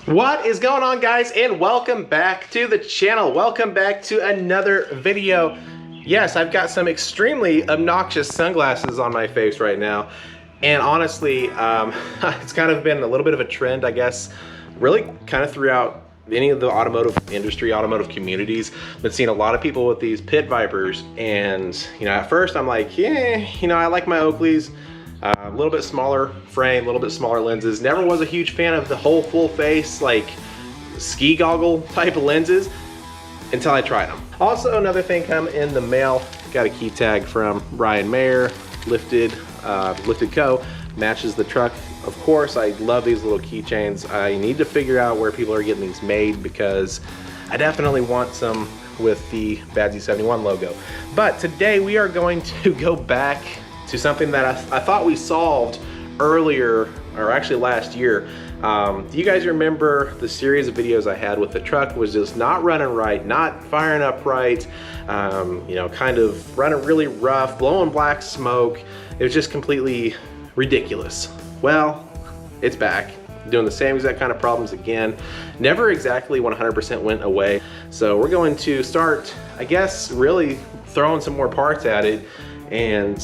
What is going on, guys, and welcome back to the channel. Welcome back to another video. Yes, I've got some extremely obnoxious sunglasses on my face right now, and honestly it's kind of been a little bit of a trend, I guess, really kind of throughout any of the automotive industry, automotive communities. Been seeing a lot of people with these pit vipers, and at first I'm like, yeah, I like my Oakleys. A little bit smaller frame, a little bit smaller lenses. Never was a huge fan of the whole full face, like ski goggle type of lenses until I tried them. Also, another thing come in the mail, got a key tag from Brian Mayer, Lifted Co. Matches the truck. Of course, I love these little keychains. I need to figure out where people are getting these made because I definitely want some with the BADZ71 logo. But today we are going to go back to something that I thought we solved earlier, or actually last year. Do you guys remember the series of videos I had with the truck was just not running right, not firing up right, kind of running really rough, blowing black smoke. It was just completely ridiculous. Well, it's back, doing the same exact kind of problems again. Never exactly 100% went away. So we're going to start, I guess, really throwing some more parts at it. And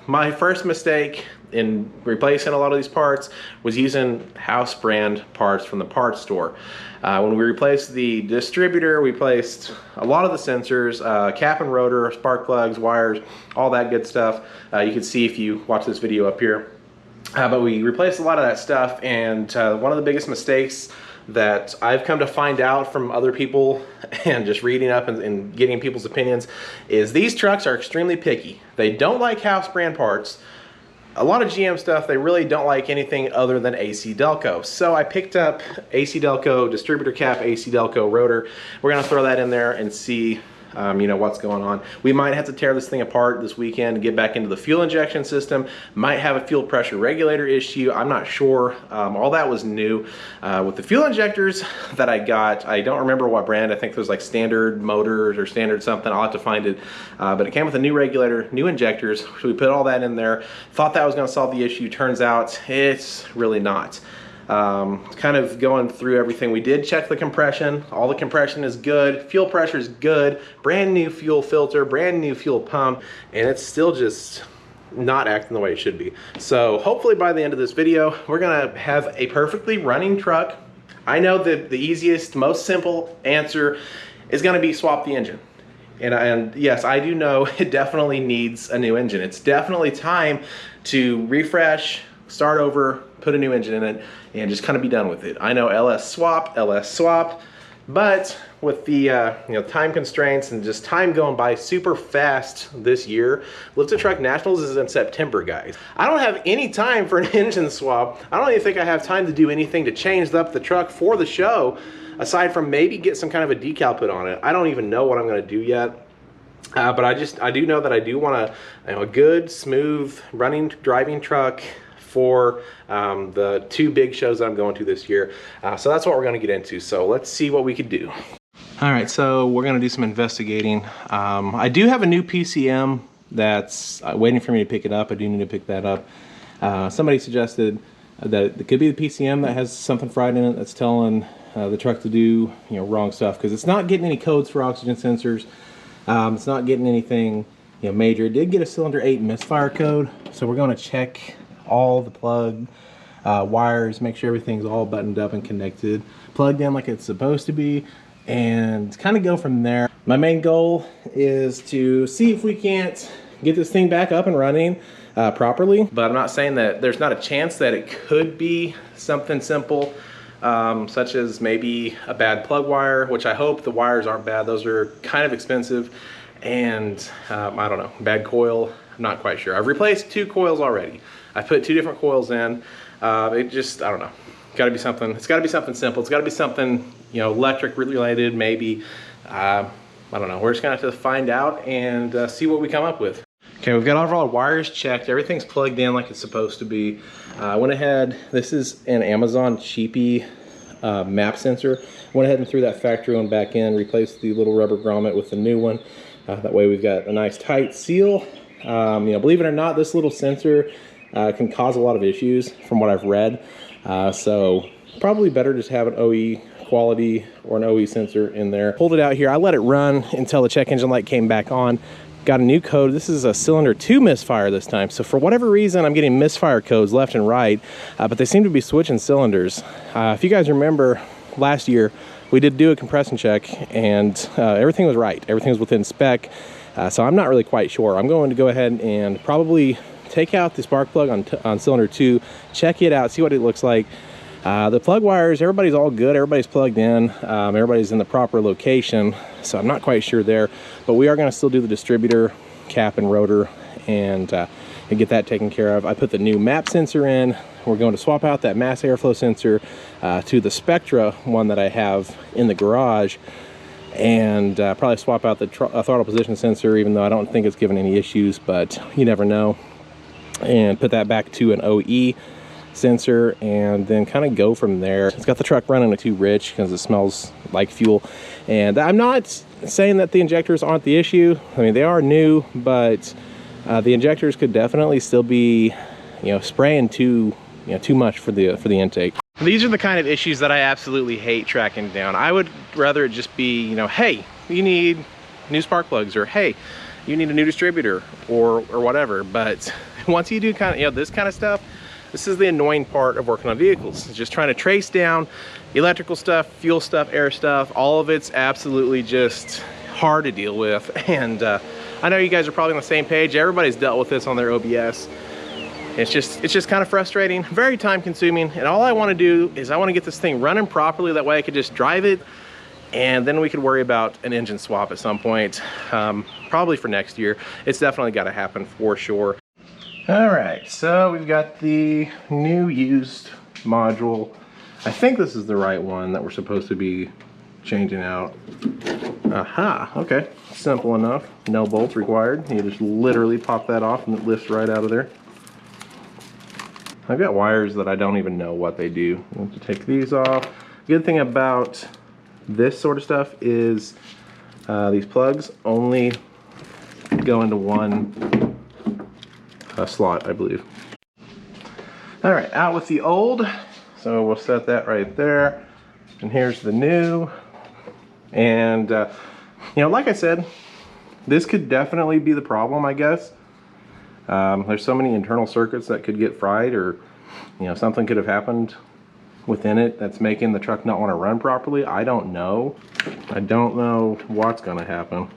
my first mistake in replacing a lot of these parts was using house brand parts from the parts store. When we replaced the distributor, we replaced a lot of the sensors, cap and rotor, spark plugs, wires, all that good stuff. You can see if you watch this video up here. But we replaced a lot of that stuff, and one of the biggest mistakes that I've come to find out from other people and just reading up and getting people's opinions is these trucks are extremely picky. They don't like house brand parts. A lot of GM stuff, they really don't like anything other than AC Delco. So I picked up AC Delco distributor cap, AC Delco rotor. We're gonna throw that in there and see what's going on. We might have to tear this thing apart this weekend and get back into the fuel injection system. Might have a fuel pressure regulator issue. I'm not sure. All that was new. With the fuel injectors that I got, I don't remember what brand. I think it was like Standard Motors or Standard something. I'll have to find it. But it came with a new regulator, new injectors. So we put all that in there. Thought that was going to solve the issue. Turns out it's really not. Kind of going through everything. We did check the compression. All the compression is good. Fuel pressure is good. Brand new fuel filter, brand new fuel pump, and it's still just not acting the way it should be. So hopefully by the end of this video, we're gonna have a perfectly running truck. I know that the easiest, most simple answer is gonna be swap the engine. And yes, I do know it definitely needs a new engine. It's definitely time to refresh, start over, put a new engine in it, and just kind of be done with it. I know LS swap, but with the time constraints and just time going by super fast this year, Lift a Truck Nationals is in September, guys. I don't have any time for an engine swap. I don't even think I have time to do anything to change up the truck for the show, aside from maybe get some kind of a decal put on it. I don't even know what I'm gonna do yet. But I do know that I do want a good, smooth, running, driving truck for the two big shows that I'm going to this year. So that's what we're gonna get into. So let's see what we could do. All right, so we're gonna do some investigating. I do have a new PCM that's waiting for me to pick it up. I do need to pick that up. Somebody suggested that it could be the PCM that has something fried in it that's telling the truck to do wrong stuff, because it's not getting any codes for oxygen sensors. It's not getting anything major. It did get a cylinder 8 misfire code, so we're gonna check all the plug wires, make sure everything's all buttoned up and connected, plugged in like it's supposed to be, and kind of go from there. My main goal is to see if we can't get this thing back up and running properly, but I'm not saying that there's not a chance that it could be something simple, such as maybe a bad plug wire, which I hope the wires aren't bad. Those are kind of expensive, and I don't know, bad coil, I'm not quite sure. I've replaced 2 coils already. I put 2 different coils in. It just, I don't know. Gotta be something, it's gotta be something simple. It's gotta be something, electric related, maybe. I don't know. We're just gonna have to find out and see what we come up with. Okay, we've got all of our wires checked. Everything's plugged in like it's supposed to be. I went ahead, this is an Amazon cheapy map sensor. Went ahead and threw that factory one back in, replaced the little rubber grommet with the new one. That way we've got a nice tight seal. Believe it or not, this little sensor can cause a lot of issues from what I've read. So probably better just have an OE quality or an OE sensor in there. Pulled it out here. I let it run until the check engine light came back on. Got a new code. This is a cylinder 2 misfire this time. So for whatever reason, I'm getting misfire codes left and right, but they seem to be switching cylinders. If you guys remember last year, we did do a compression check and everything was right. Everything was within spec. So I'm not really quite sure. I'm going to go ahead and probably take out the spark plug on cylinder 2, check it out, see what it looks like. The plug wires, everybody's all good. Everybody's plugged in. Everybody's in the proper location. So I'm not quite sure there, but we are going to still do the distributor cap and rotor and get that taken care of. I put the new map sensor in. We're going to swap out that mass airflow sensor to the Spectra one that I have in the garage, and probably swap out the throttle position sensor, even though I don't think it's given any issues, but you never know, and put that back to an OE sensor, and then kind of go from there. It's got the truck running too rich because it smells like fuel. And I'm not saying that the injectors aren't the issue. I mean, they are new, but the injectors could definitely still be, you know, spraying too much for the intake. These are the kind of issues that I absolutely hate tracking down. I would rather it just be, you know, hey, you need new spark plugs, or hey, you need a new distributor, or whatever. But once you do kind of, you know, this kind of stuff, this is the annoying part of working on vehicles. It's just trying to trace down electrical stuff, fuel stuff, air stuff. All of it's absolutely just hard to deal with. And I know you guys are probably on the same page. Everybody's dealt with this on their OBS. It's just kind of frustrating, very time consuming. And all I want to do is I want to get this thing running properly. That way I could just drive it, and then we could worry about an engine swap at some point, probably for next year. It's definitely got to happen for sure. All right, so we've got the new used module. I think this is the right one that we're supposed to be changing out. Aha, okay, simple enough. No bolts required. You just literally pop that off and it lifts right out of there. I've got wires that I don't even know what they do. I have to take these off. Good thing about this sort of stuff is these plugs only go into one slot, I believe. All right, out with the old. So we'll set that right there. And here's the new. And you know, like I said, this could definitely be the problem, I guess. There's so many internal circuits that could get fried, or you know, something could have happened within it that's making the truck not want to run properly. I don't know. I don't know what's going to happen.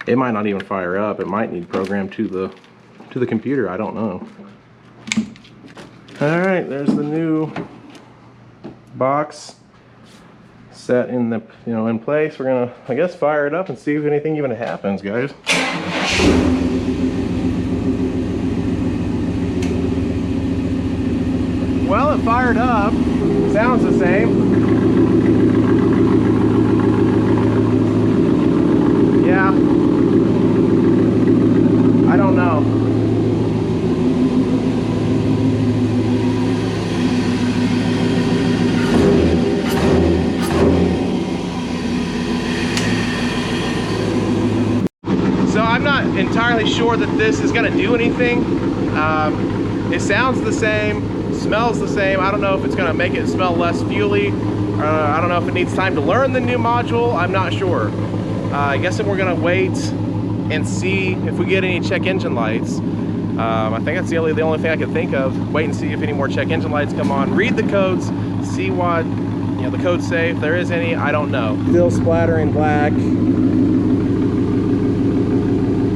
It might not even fire up. It might need programmed to the computer. I don't know. All right, there's the new box set in the, you know, in place. We're gonna, I guess, fire it up and see if anything even happens, guys. Well, it fired up. Sounds the same. Yeah. I don't know. So I'm not entirely sure that this is going to do anything. It sounds the same, smells the same. I don't know if it's going to make it smell less fuely. I don't know if it needs time to learn the new module. I'm not sure. I guess if we're going to wait and see if we get any check engine lights. I think that's the only thing I can think of. Wait and see if any more check engine lights come on. Read the codes, see what, you know, the codes say. If there is any, I don't know. Still splattering black.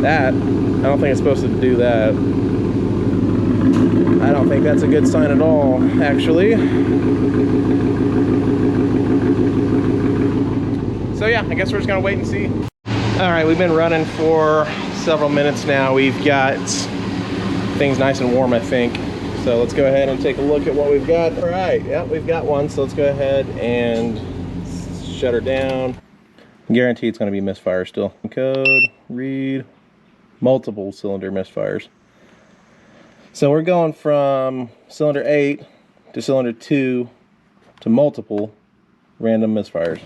That, I don't think it's supposed to do that. I don't think that's a good sign at all, actually. So yeah, I guess we're just gonna wait and see. All right, we've been running for several minutes now. We've got things nice and warm, I think. So let's go ahead and take a look at what we've got. All right, yeah, we've got one. So let's go ahead and shut her down. Guarantee it's gonna be misfire still. Code, read, multiple cylinder misfires. So we're going from cylinder 8 to cylinder 2 to multiple random misfires.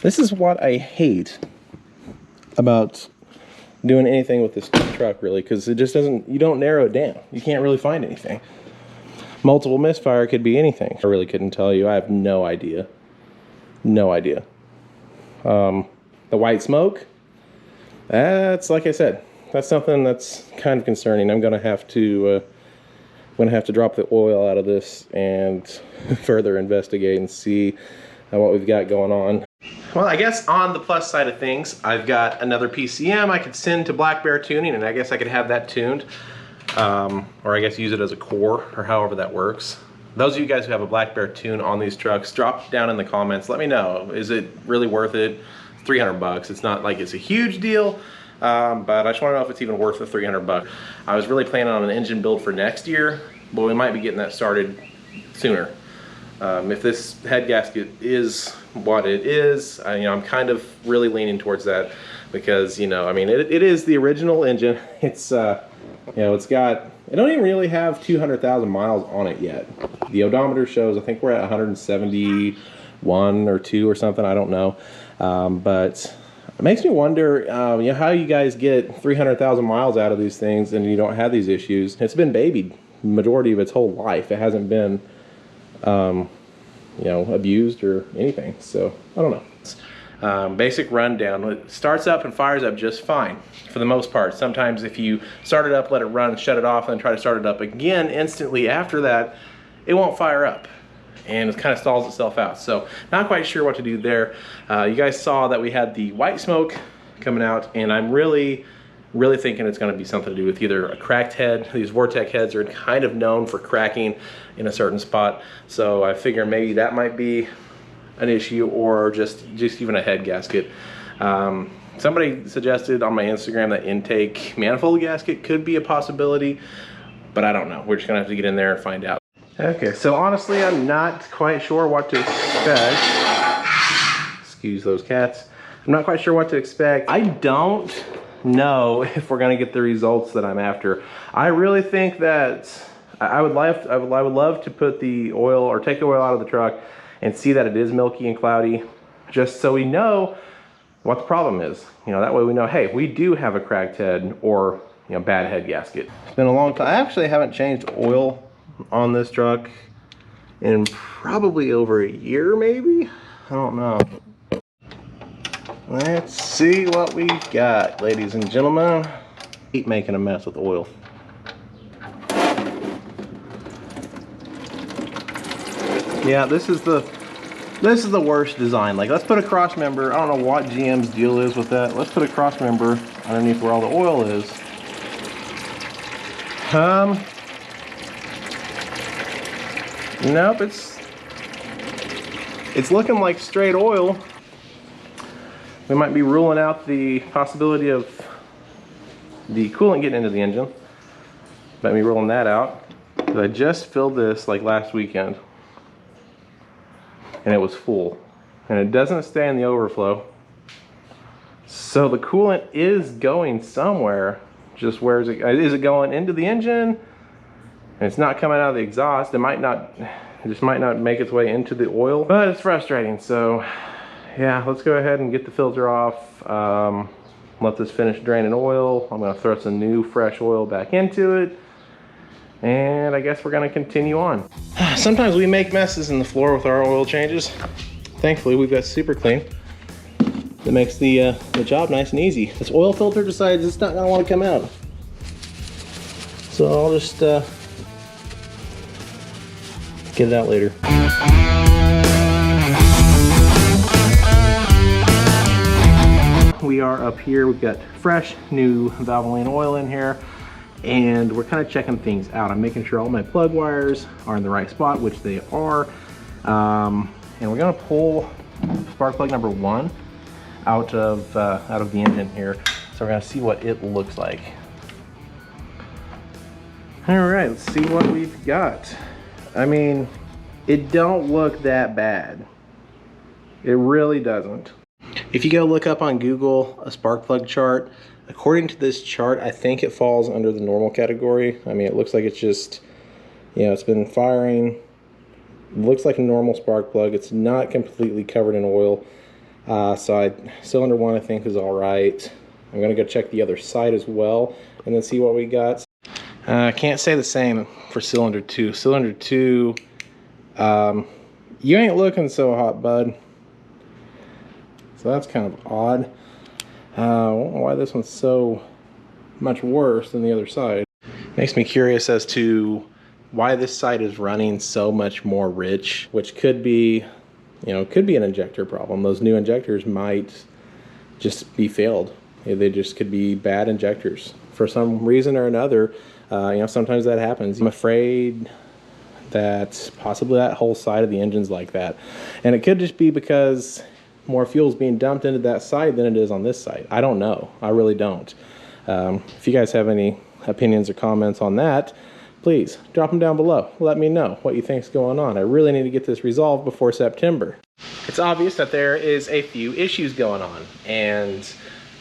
This is what I hate about doing anything with this truck, really, because it just doesn't, you don't narrow it down. You can't really find anything. multiple misfire could be anything. I really couldn't tell you. I have no idea. No idea. The white smoke, that's, like I said, that's something that's kind of concerning. I'm gonna have to drop the oil out of this and further investigate and see what we've got going on. Well, I guess on the plus side of things, I've got another PCM I could send to Black Bear Tuning, and I guess I could have that tuned, or I guess use it as a core, or however that works. Those of you guys who have a Black Bear tune on these trucks, drop down in the comments. Let me know. Is it really worth it? 300 bucks. It's not like it's a huge deal, but I just want to know if it's even worth the 300 bucks. I was really planning on an engine build for next year, but we might be getting that started sooner. If this head gasket is what it is, I'm kind of really leaning towards that because, I mean, it is the original engine. It's, it don't even really have 200,000 miles on it yet. The odometer shows, I think we're at 171 or 2 or something, I don't know. But it makes me wonder, how you guys get 300,000 miles out of these things and you don't have these issues. It's been babied the majority of its whole life. It hasn't been, abused or anything. So, I don't know. Basic rundown. It starts up and fires up just fine for the most part. Sometimes if you start it up, let it run, shut it off, and then try to start it up again instantly after that, it won't fire up and it kind of stalls itself out. So not quite sure what to do there. You guys saw that we had the white smoke coming out, and I'm really thinking it's going to be something to do with either a cracked head. These Vortec heads are kind of known for cracking in a certain spot, so I figure maybe that might be an issue, or just even a head gasket. Somebody suggested on my Instagram that intake manifold gasket could be a possibility, but I don't know. We're just gonna have to get in there and find out. Okay, so honestly, I'm not quite sure what to expect. Excuse those cats. I'm not quite sure what to expect. I don't know if we're gonna get the results that I'm after. I really think that I would love to put the oil, or take the oil out of the truck and see that it is milky and cloudy, just so we know what the problem is. That way we know, hey, we do have a cracked head or bad head gasket. It's been a long time. I actually haven't changed oil on this truck in probably over a year, maybe? I don't know. Let's see what we got, ladies and gentlemen. Keep making a mess with oil. Yeah, this is the worst design. Like, let's put a cross member. I don't know what GM's deal is with that. Let's put a cross member underneath where all the oil is. Nope, it's looking like straight oil. We might be ruling out the possibility of the coolant getting into the engine. Let me ruling that out. Because I just filled this like last weekend, and it was full, and it doesn't stay in the overflow, so the coolant is going somewhere. Just where is it going? Into the engine, and it's not coming out of the exhaust. It just might not make its way into the oil, but it's frustrating. So yeah, let's go ahead and get the filter off, let this finish draining oil. I'm going to throw some new fresh oil back into it, and I guess we're gonna continue on. Sometimes we make messes in the floor with our oil changes. Thankfully, we've got Super Clean that makes the job nice and easy. This oil filter decides it's not gonna want to come out, so I'll just get it out later. We are up here. We've got fresh new Valvoline oil in here, and we're kind of checking things out. I'm making sure all my plug wires are in the right spot, which they are. And we're gonna pull spark plug number 1 out of the engine here. So we're gonna see what it looks like. All right, let's see what we've got. I mean, it don't look that bad. It really doesn't. If you go look up on Google a spark plug chart, according to this chart, I think it falls under the normal category. I mean, it looks like it's just, it's been firing. It looks like a normal spark plug. It's not completely covered in oil. So cylinder 1 I think is all right. I'm gonna go check the other side as well and then see what we got. I can't say the same for cylinder 2. Cylinder 2, you ain't looking so hot, bud. So that's kind of odd. I don't know why this one's so much worse than the other side. Makes me curious as to why this side is running so much more rich, which could be, you know, could be an injector problem. Those new injectors might just be failed. They just could be bad injectors for some reason or another. You know, sometimes that happens. I'm afraid that possibly that whole side of the engine's like that. And it could just be because more fuel is being dumped into that side than it is on this side. I don't know. I really don't. If you guys have any opinions or comments on that, please drop them down below. Let me know what you think's going on. I really need to get this resolved before September. It's obvious that there is a few issues going on, and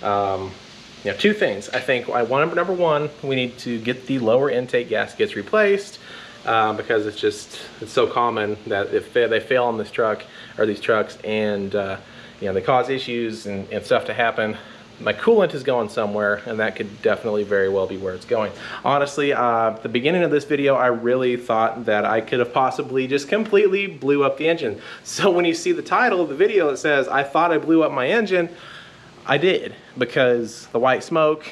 you know, two things. I think number one, we need to get the lower intake gaskets replaced, because it's so common that if they fail on this truck or these trucks, and you know, they cause issues and stuff to happen. My coolant is going somewhere, and that could definitely very well be where it's going. Honestly, at the beginning of this video, I really thought that I could have possibly just completely blew up the engine. So when you see the title of the video, it says, I thought I blew up my engine. I did, because the white smoke,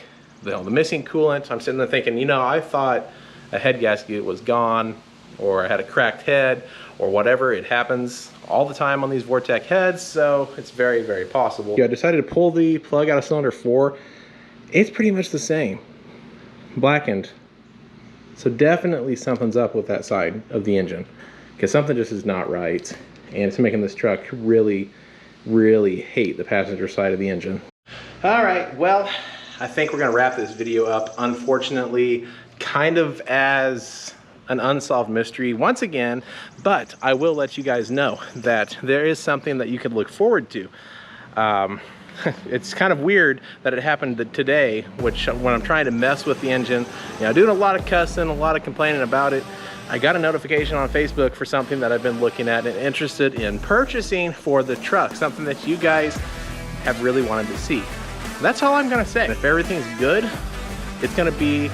the missing coolant, I'm sitting there thinking, you know, I thought a head gasket was gone, or I had a cracked head, or whatever. It happens all the time on these Vortec heads, so it's very, very possible. I decided to pull the plug out of cylinder 4. It's pretty much the same, blackened. So definitely something's up with that side of the engine, because something just is not right, and it's making this truck really, really hate the passenger side of the engine. All right, well, I think we're gonna wrap this video up. Unfortunately, kind of as an unsolved mystery once again, but I will let you guys know that there is something that you could look forward to. It's kind of weird that it happened today, which when I'm trying to mess with the engine, you know, doing a lot of cussing, a lot of complaining about it, I got a notification on Facebook for something that I've been looking at and interested in purchasing for the truck, something that you guys have really wanted to see. That's all I'm gonna say. If everything's good, it's gonna be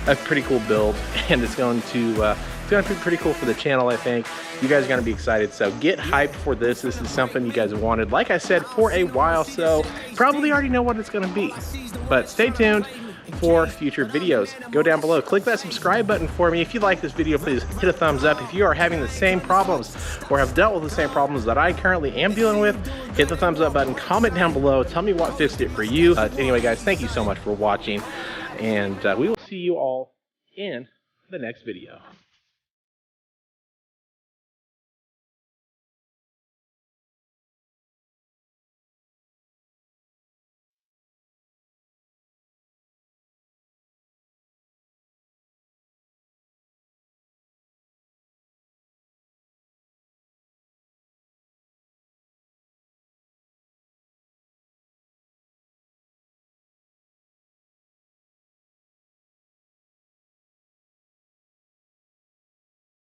a pretty cool build, and it's going to be pretty cool for the channel. I think you guys are going to be excited, so get hyped for this. This is something you guys wanted, like I said, for a while, so probably already know what it's going to be, but stay tuned for future videos. Go down below, click that subscribe button for me. If you like this video, please hit a thumbs up. If you are having the same problems or have dealt with the same problems that I currently am dealing with, hit the thumbs up button, comment down below, tell me what fixed it for you. Anyway guys, thank you so much for watching, and we will see you all in the next video.